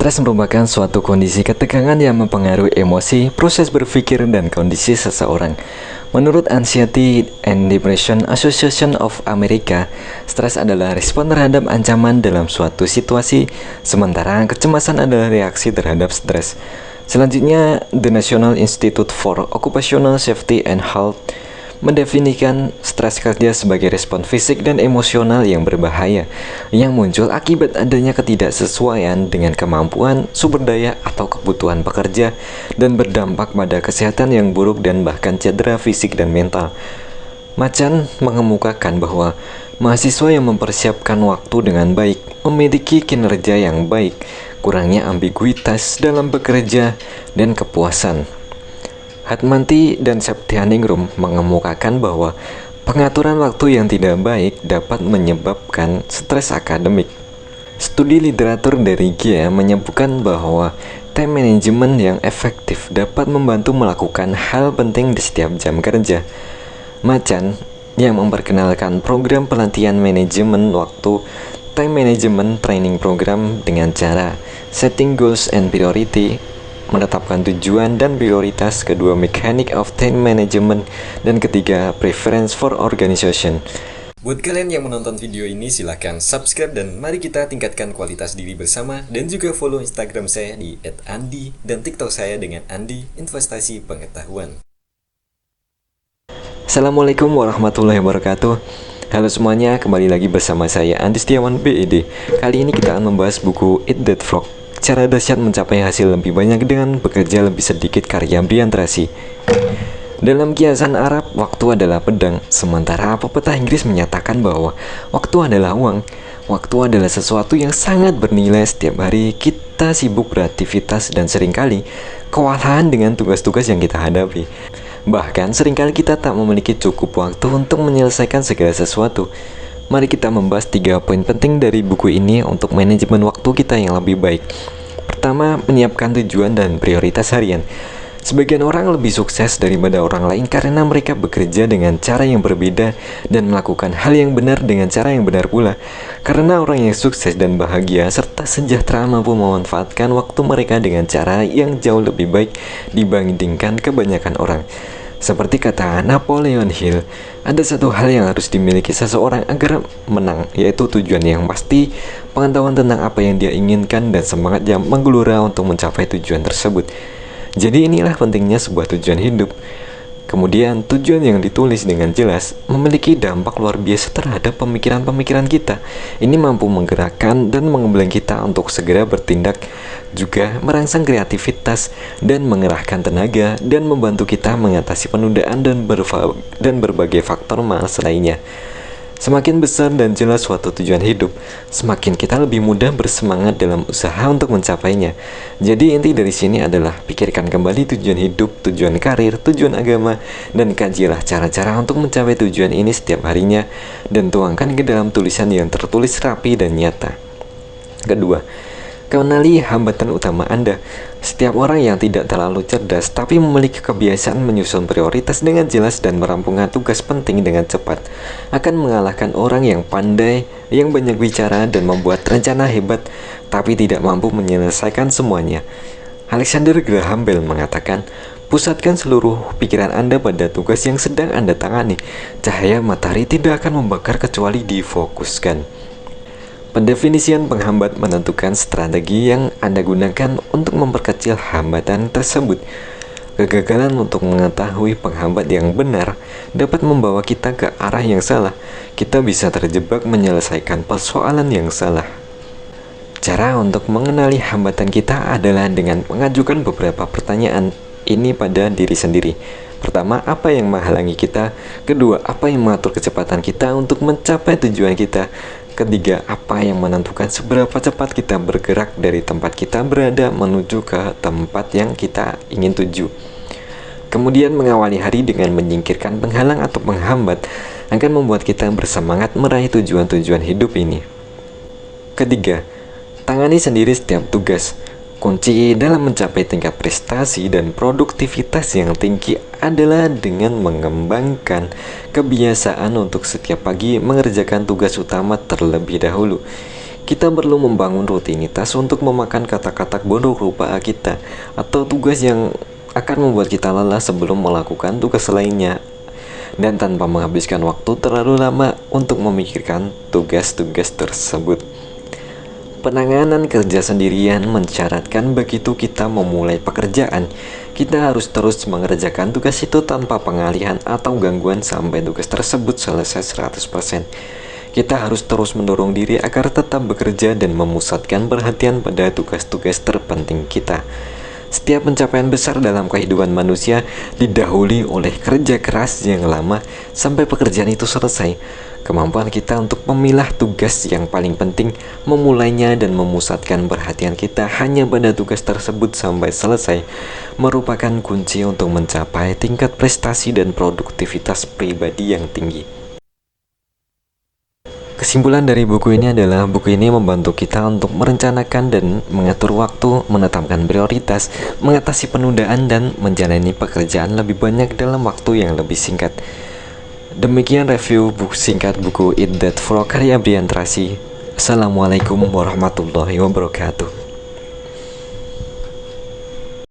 Stres merupakan suatu kondisi ketegangan yang mempengaruhi emosi, proses berpikir, dan kondisi seseorang. Menurut Anxiety and Depression Association of America, stres adalah respon terhadap ancaman dalam suatu situasi, sementara kecemasan adalah reaksi terhadap stres. Selanjutnya, The National Institute for Occupational Safety and Health mendefinisikan stres kerja sebagai respon fisik dan emosional yang berbahaya yang muncul akibat adanya ketidaksesuaian dengan kemampuan, sumber daya, atau kebutuhan pekerja dan berdampak pada kesehatan yang buruk dan bahkan cedera fisik dan mental. Macan mengemukakan bahwa mahasiswa yang mempersiapkan waktu dengan baik memiliki kinerja yang baik, kurangnya ambiguitas dalam bekerja, dan kepuasan. Hatmanti dan Septianingrum mengemukakan bahwa pengaturan waktu yang tidak baik dapat menyebabkan stres akademik. Studi literatur dari Gia menyebutkan bahwa time management yang efektif dapat membantu melakukan hal penting di setiap jam kerja. Macan yang memperkenalkan program pelatihan manajemen waktu time management training program dengan cara setting goals and priority, menetapkan tujuan dan prioritas, kedua mechanic of time management, dan ketiga preference for organization. Buat kalian yang menonton video ini, silahkan subscribe dan mari kita tingkatkan kualitas diri bersama, dan juga follow Instagram saya di @andi dan TikTok saya dengan Andi Investasi Pengetahuan. Assalamualaikum warahmatullahi wabarakatuh. Halo semuanya, kembali lagi bersama saya Andi Setiawan BED. Kali ini kita akan membahas buku Eat That Frog, cara dahsyat mencapai hasil lebih banyak dengan bekerja lebih sedikit, karya Brian Tracy. Dalam kiasan Arab, waktu adalah pedang, sementara pepatah Inggris menyatakan bahwa waktu adalah uang. Waktu adalah sesuatu yang sangat bernilai. Setiap hari kita sibuk beraktivitas dan seringkali kewalahan dengan tugas-tugas yang kita hadapi. Bahkan seringkali kita tak memiliki cukup waktu untuk menyelesaikan segala sesuatu. Mari kita membahas 3 poin penting dari buku ini untuk manajemen waktu kita yang lebih baik. Pertama, menyiapkan tujuan dan prioritas harian. Sebagian orang lebih sukses daripada orang lain karena mereka bekerja dengan cara yang berbeda dan melakukan hal yang benar dengan cara yang benar pula. Karena orang yang sukses dan bahagia serta sejahtera mampu memanfaatkan waktu mereka dengan cara yang jauh lebih baik dibandingkan kebanyakan orang. Seperti kata Napoleon Hill, ada satu hal yang harus dimiliki seseorang agar menang, yaitu tujuan yang pasti, pengetahuan tentang apa yang dia inginkan, dan semangat yang menggelora untuk mencapai tujuan tersebut. Jadi inilah pentingnya sebuah tujuan hidup. Kemudian, tujuan yang ditulis dengan jelas memiliki dampak luar biasa terhadap pemikiran-pemikiran kita. Ini mampu menggerakkan dan mengembalikan kita untuk segera bertindak, juga merangsang kreativitas dan mengerahkan tenaga dan membantu kita mengatasi penundaan dan berbagai faktor malas lainnya. Semakin besar dan jelas suatu tujuan hidup, semakin kita lebih mudah bersemangat dalam usaha untuk mencapainya. Jadi inti dari sini adalah pikirkan kembali tujuan hidup, tujuan karir, tujuan agama, dan kajilah cara-cara untuk mencapai tujuan ini setiap harinya dan tuangkan ke dalam tulisan yang tertulis rapi dan nyata. Kedua, kenali hambatan utama Anda. Setiap orang yang tidak terlalu cerdas tapi memiliki kebiasaan menyusun prioritas dengan jelas dan merampungkan tugas penting dengan cepat akan mengalahkan orang yang pandai, yang banyak bicara dan membuat rencana hebat tapi tidak mampu menyelesaikan semuanya. Alexander Graham Bell mengatakan, pusatkan seluruh pikiran Anda pada tugas yang sedang Anda tangani. Cahaya matahari tidak akan membakar kecuali difokuskan. Pendefinisian penghambat menentukan strategi yang Anda gunakan untuk memperkecil hambatan tersebut. Kegagalan untuk mengetahui penghambat yang benar dapat membawa kita ke arah yang salah. Kita bisa terjebak menyelesaikan persoalan yang salah. Cara untuk mengenali hambatan kita adalah dengan mengajukan beberapa pertanyaan ini pada diri sendiri. Pertama, apa yang menghalangi kita? Kedua, apa yang mengatur kecepatan kita untuk mencapai tujuan kita? Ketiga, apa yang menentukan seberapa cepat kita bergerak dari tempat kita berada menuju ke tempat yang kita ingin tuju. Kemudian mengawali hari dengan menyingkirkan penghalang atau penghambat akan membuat kita bersemangat meraih tujuan-tujuan hidup ini. Ketiga, tangani sendiri setiap tugas. Kunci dalam mencapai tingkat prestasi dan produktivitas yang tinggi adalah dengan mengembangkan kebiasaan untuk setiap pagi mengerjakan tugas utama terlebih dahulu. Kita perlu membangun rutinitas untuk memakan kata-kata bodoh rupa kita atau tugas yang akan membuat kita lelah sebelum melakukan tugas lainnya, dan tanpa menghabiskan waktu terlalu lama untuk memikirkan tugas-tugas tersebut. Penanganan kerja sendirian mensyaratkan begitu kita memulai pekerjaan, kita harus terus mengerjakan tugas itu tanpa pengalihan atau gangguan sampai tugas tersebut selesai 100%. Kita harus terus mendorong diri agar tetap bekerja dan memusatkan perhatian pada tugas-tugas terpenting kita. Setiap pencapaian besar dalam kehidupan manusia didahului oleh kerja keras yang lama sampai pekerjaan itu selesai. Kemampuan kita untuk memilah tugas yang paling penting, memulainya dan memusatkan perhatian kita hanya pada tugas tersebut sampai selesai, merupakan kunci untuk mencapai tingkat prestasi dan produktivitas pribadi yang tinggi. Kesimpulan dari buku ini adalah buku ini membantu kita untuk merencanakan dan mengatur waktu, menetapkan prioritas, mengatasi penundaan, dan menjalani pekerjaan lebih banyak dalam waktu yang lebih singkat. Demikian review buku singkat buku Eat That Frog karya Brian Tracy. Assalamualaikum warahmatullahi wabarakatuh.